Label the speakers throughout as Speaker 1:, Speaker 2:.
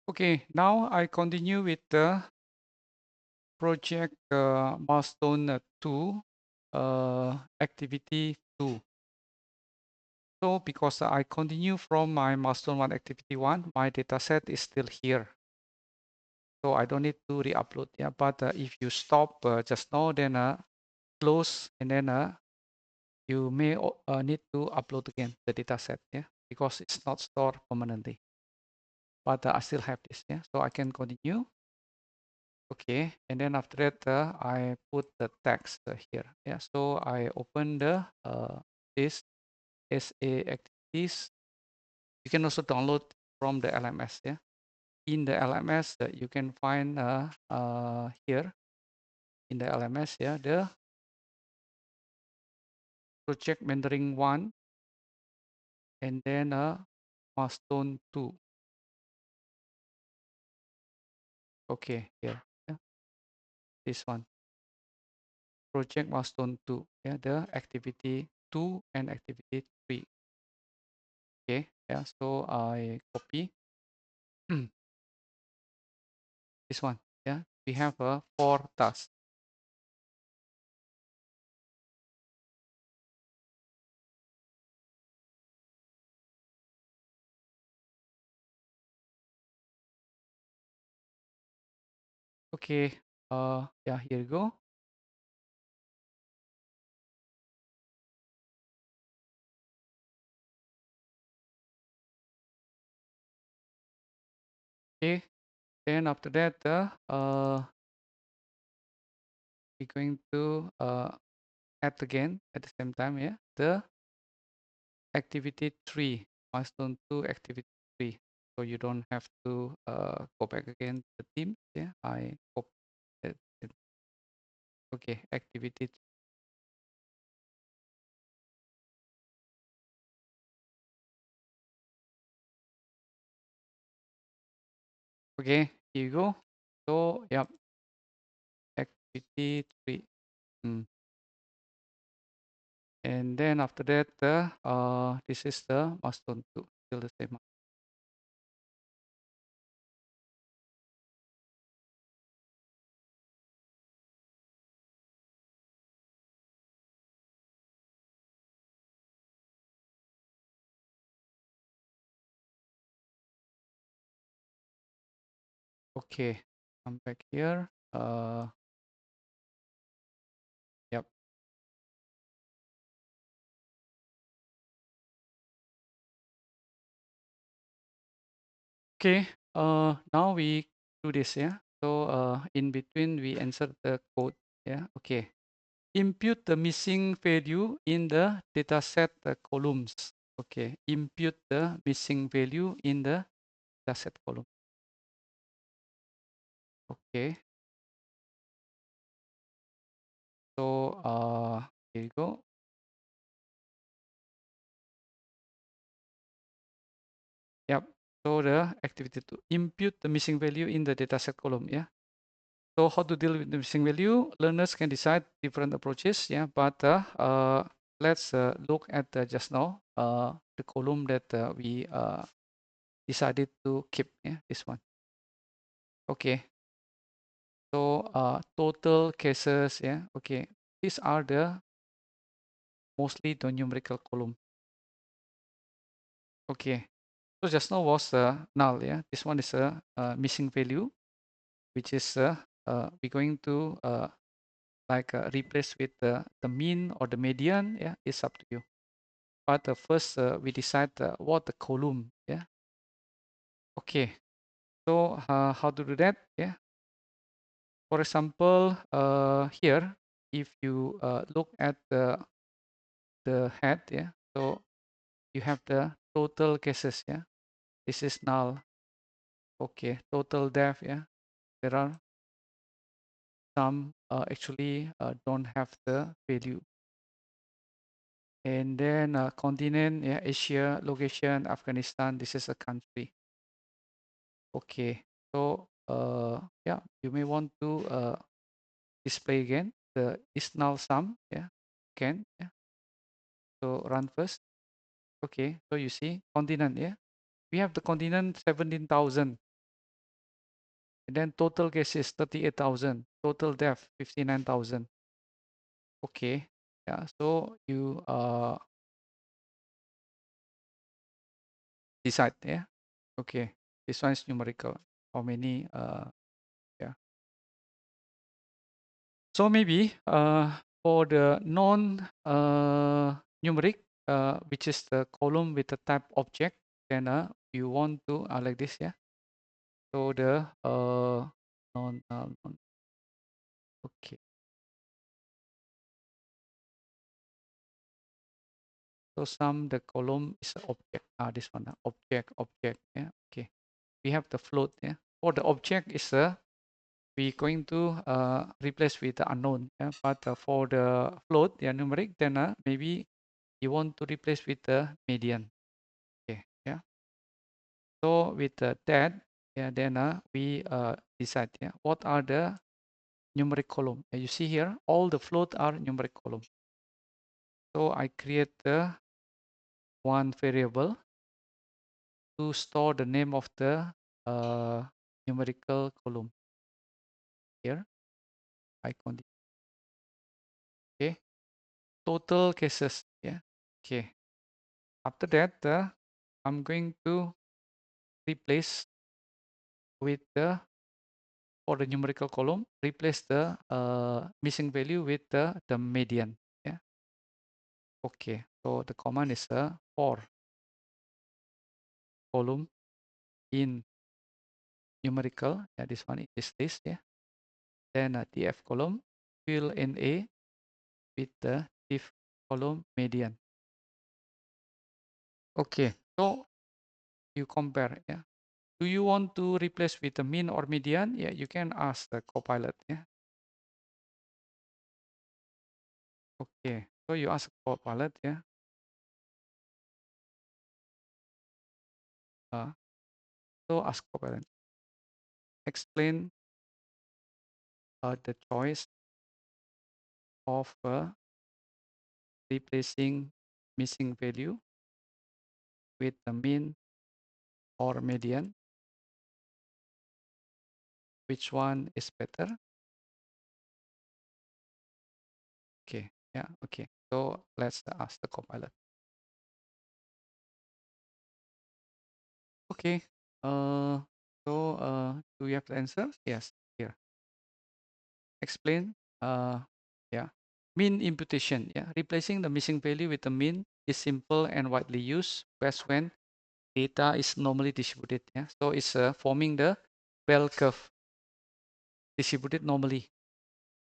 Speaker 1: Okay, now I continue with the project Milestone 2 activity 2. So because I continue from my Milestone 1 activity 1, my dataset is still here. So I don't need to re-upload. Yeah, but if you stop just now, then close, and then you may need to upload again the dataset. Yeah, because it's not stored permanently. But I still have this. Yeah, so I can continue. Okay, and then after that, I put the text here. Yeah, so I open the this SA activities. You can also download from the LMS. Yeah, in the LMS, you can find here in the LMS. Yeah, the project Mentoring1, and then Milestone 2. Okay, here. Yeah, this one, project Milestone 2. Yeah, the activity 2 and activity 3. Okay, yeah, so I copy this one. Yeah, we have a 4 tasks. Okay, yeah, here you go. Okay, then after that, we're going to add again at the same time. Yeah, the activity 3, Milestone 2 activity 3. So you don't have to go back again to the team. Yeah, I copy it. Okay, activity. Okay, here you go. So yeah, activity 3. Mm. And then after that, this is the Milestone 2, still the same. Okay, come back here. Yep. Okay. Now we do this. Yeah. So in between we insert the code. Yeah. Okay. Impute the missing value in the dataset columns. Okay. Impute the missing value in the dataset column. Okay. So here you go. Yep. So the activity to impute the missing value in the dataset column. Yeah. So how to deal with the missing value? Learners can decide different approaches. Yeah. But let's look at just now the column that we decided to keep. Yeah. This one. Okay. So total cases. Yeah. Okay. These are the mostly the numerical column. Okay. So just now was null. Yeah. This one is a missing value, which is we're going to like replace with the mean or the median. Yeah, it's up to you. But first we decide what the column. Yeah. Okay. So how to do that? Yeah. For example, here, if you look at the head, yeah. So you have the total cases. Yeah. This is null. Okay. Total depth. Yeah. There are some actually don't have the value. And then continent, yeah, Asia, location, Afghanistan. This is a country. Okay. So yeah, you may want to display again the is null sum. Yeah, can. Yeah. So run first. Okay. So you see continent. Yeah, we have the continent 17,000. And then total cases 38,000, total death 59,000. Okay, yeah. So you decide, yeah. Okay, this one is numerical. How many? Yeah. So maybe for the non numeric, which is the column with the type object, then you want to like this, yeah. So the non, okay. So sum the column is a object. This one, object. Yeah. Okay. We have the float. Yeah. For the object is we going to replace with the unknown. Yeah. But for the float, yeah, numeric, then maybe you want to replace with the median. Okay. Yeah. So with that, yeah, then we decide. Yeah. What are the numeric column? You see here, all the float are numeric column. So I create the one variable to store the name of the numerical column. Here I continue. Okay, total cases. Yeah. Okay, after that I'm going to replace with the, for the numerical column, replace the missing value with the median. Yeah. Okay, so the command is for column in numerical. Yeah, this one is this. Yeah. Then df column fill in a with the diff column median. Okay, so you compare. Yeah. Do you want to replace with the mean or median? Yeah, you can ask the copilot. Yeah. Okay. So you ask copilot. Yeah. Uh, so ask copilot. Explain the choice of replacing missing value with the mean or median. Which one is better? Okay. Yeah. Okay. So let's ask the copilot. Okay. So do you have the answer? Yes. Here. Explain. Yeah. Mean imputation. Yeah. Replacing the missing value with the mean is simple and widely used best when data is normally distributed. Yeah. So it's forming the bell curve distributed normally.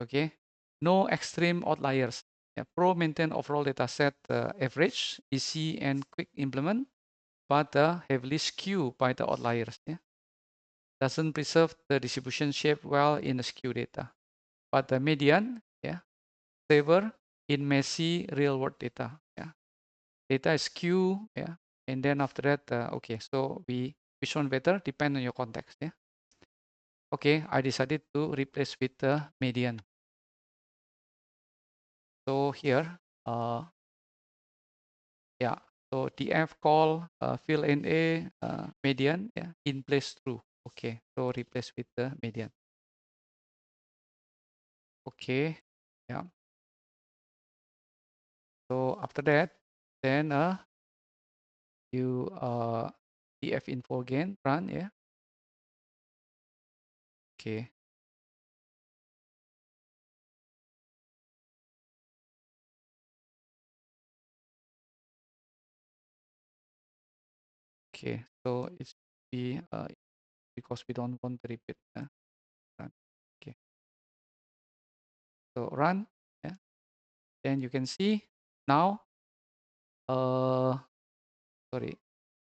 Speaker 1: Okay. No extreme outliers. Yeah. Pro maintain overall data set average, easy and quick implement, but heavily skewed by the outliers. Yeah. Doesn't preserve the distribution shape well in the skew data. But the median, yeah, favor in messy real world data. Yeah, data is skew. Yeah, and then after that, okay, so which one better depend on your context. Yeah, okay, I decided to replace with the median. So here, yeah, so df call fill in a median. Yeah, in place true. Okay, so replace with the median. Okay, yeah. So after that, then you df info again, run. Yeah. Okay. Okay. So it's be because we don't want to repeat. Run. Okay. So run. Yeah. Then you can see now. Sorry.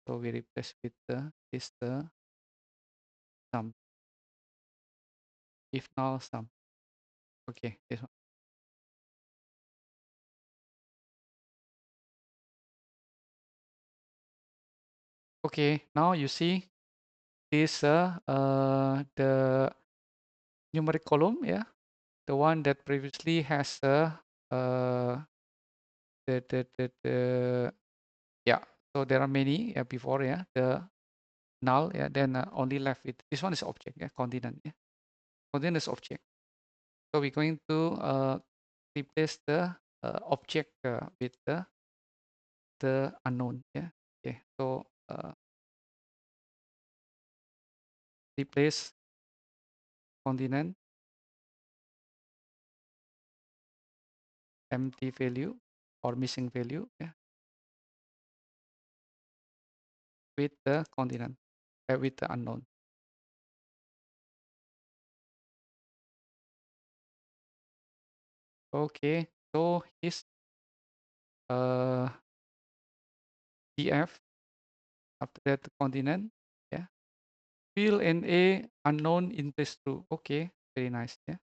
Speaker 1: So we replace with the is the sum. If now sum. Okay. This one. Okay. Now you see this the numeric column. Yeah. The one that previously has the yeah. So there are many before. Yeah. The null, yeah, then only left with this one is object, yeah, continent, yeah, continent is object. So we're going to replace the object with the unknown, yeah. Okay, so replace continent empty value or missing value, yeah, with the continent, with the unknown. Okay, so his df after that continent, yeah, fill in a unknown in place true. Okay, very nice, yeah.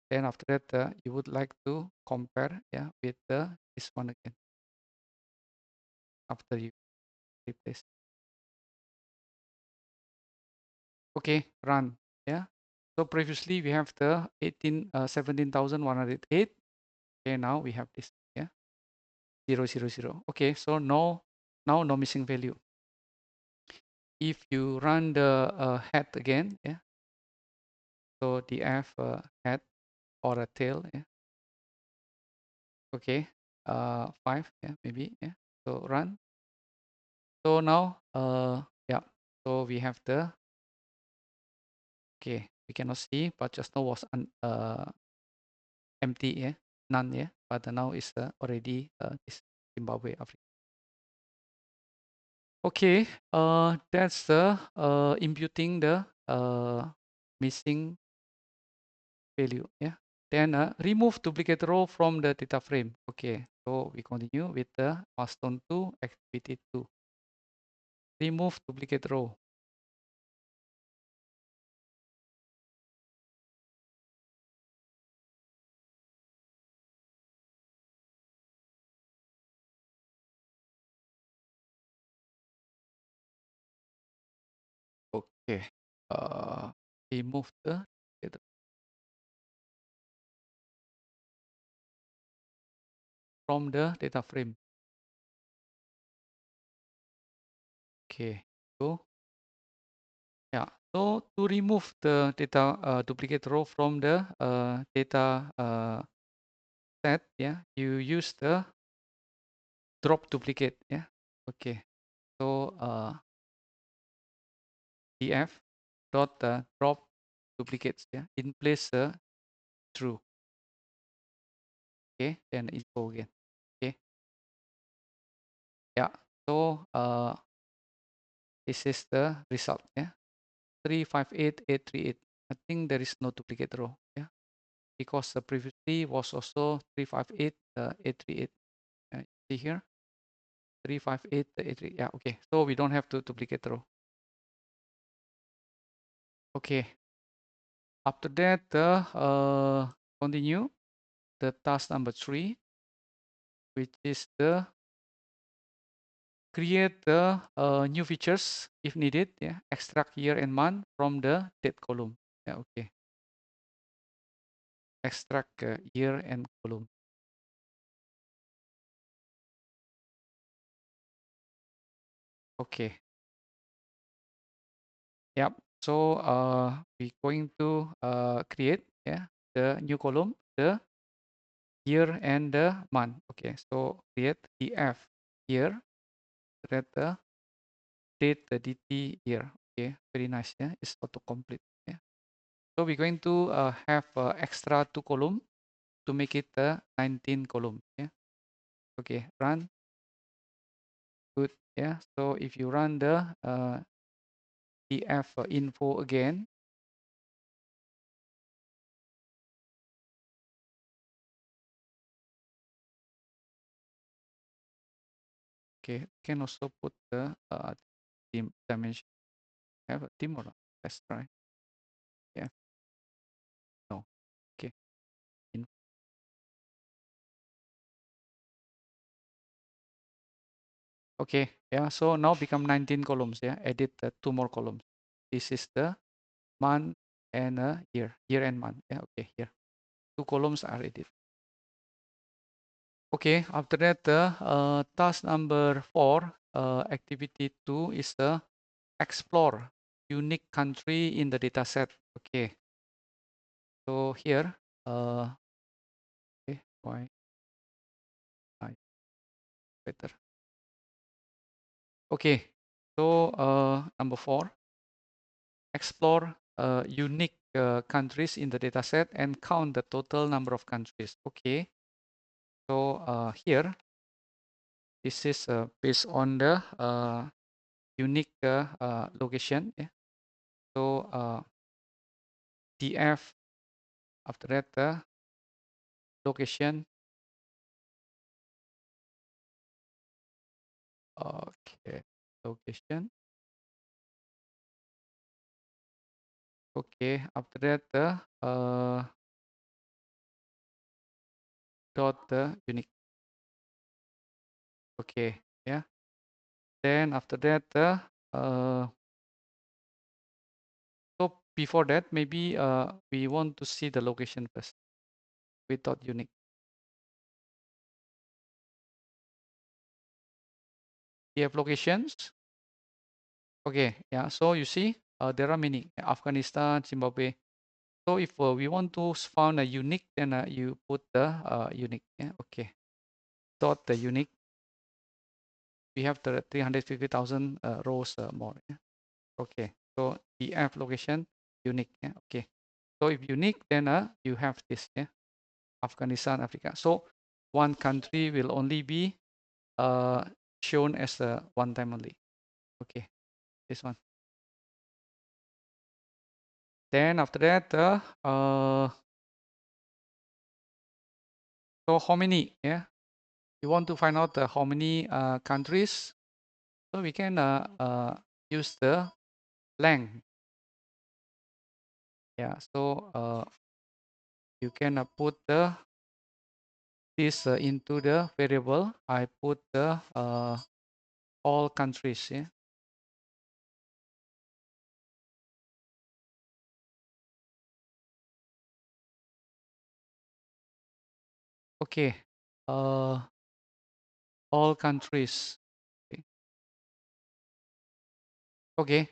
Speaker 1: Then after that, you would like to compare, yeah, with this one again after you replace. Okay, run, yeah. So previously we have the 17,108. Okay, now we have this, yeah, 0, 0, 0. Okay, so now no missing value. If you run the head again, yeah, so df head or a tail, yeah. Okay, 5, yeah, maybe, yeah. So run. So now, yeah, so we have the, okay, we cannot see, but just now was empty, yeah, none, yeah, but now is already this Zimbabwe, Africa. Okay, that's the imputing the missing value, yeah. Then remove duplicate row from the data frame. Okay, so we continue with the Milestone2 Activity2. Remove duplicate row. Okay, remove the data from the data frame. Okay, so yeah, so to remove the data duplicate row from the data set, yeah, you use the drop duplicate, yeah. Okay, so df dot drop duplicates, yeah, in place true. Okay, then info again. Okay, yeah, so this is the result, yeah, 358,838. I think there is no duplicate row, yeah, because previously was also 358,838. See here, 358,838. Yeah, okay, so we don't have to duplicate row. Okay, after that, continue the task number 3, which is the create the new features if needed, yeah, extract year and month from the date column, yeah. Okay, extract year and column. Okay, yep. So we're going to create, yeah, the new column, the year and the month. Okay, so create df year, create the date, the dt year. Okay, very nice, yeah, it's autocomplete, yeah. So we're going to have extra 2 column to make it 19 column, yeah. Okay, run. Good, yeah. So if you run the df info again, okay, can also put the dimension. Have a dim or not? Let's try. Yeah, no. Okay. Okay, yeah. So now become 19 columns. Yeah, edit 2 more columns. This is the month and year and month. Yeah, okay. Here, 2 columns are edit. Okay, after that, the task number 4, activity 2 is the explore unique country in the dataset. Okay, so here, okay, why I better. Okay, so number 4, explore unique countries in the dataset and count the total number of countries. Okay, so here, this is based on the unique location. Yeah. So df, after that the location. Okay, location. Okay, after that the dot the unique. Okay, yeah. Then after that the so before that maybe we want to see the location first with dot unique. We have locations. Okay, yeah. So you see, there are many: Afghanistan, Zimbabwe. So if we want to find a unique, then you put the unique. Yeah. Okay. Dot the unique. We have the 350,000 rows more. Yeah? Okay. So df location unique. Yeah? Okay. So if unique, then you have this. Yeah? Afghanistan, Africa. So one country will only be shown as one time only. Okay. This one. Then after that, so how many? Yeah. You want to find out how many countries? So we can use the length. Yeah. So you can put the this into the variable. I put the all countries. Yeah. Okay. All countries. Okay. Okay.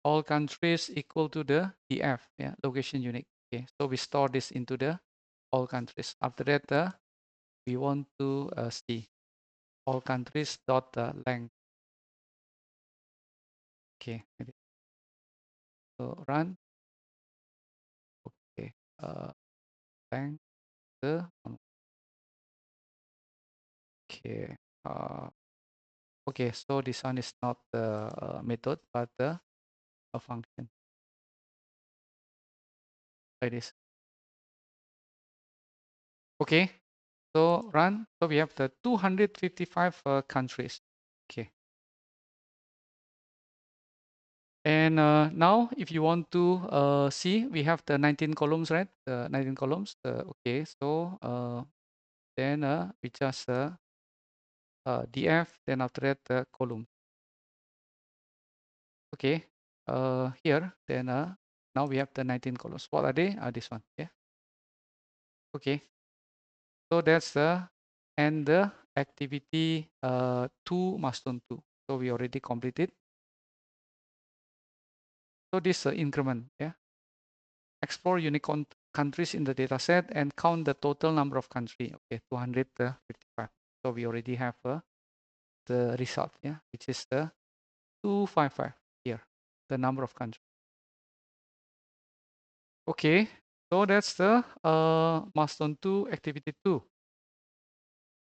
Speaker 1: All countries equal to the df. Yeah. Location unique. Okay. So we store this into the all countries. After that, we want to see all countries dot length. Okay. So run. Okay. Length. Okay. Okay. So this one is not the method, but a function like this. Okay. So run. So we have the 255 countries. Okay. And now, if you want to see, we have the 19 columns, right? 19 columns. Okay. So then we just df. Then after that, column. Okay. Here. Then now we have the 19 columns. What are they? This one. Yeah. Okay. So that's the and the activity 2 milestone 2. So we already completed. So this increment, yeah. Explore unique countries in the dataset and count the total number of countries. Okay, 255. So we already have the result, yeah, which is the 255 here, the number of countries. Okay, so that's the milestone 2 activity 2.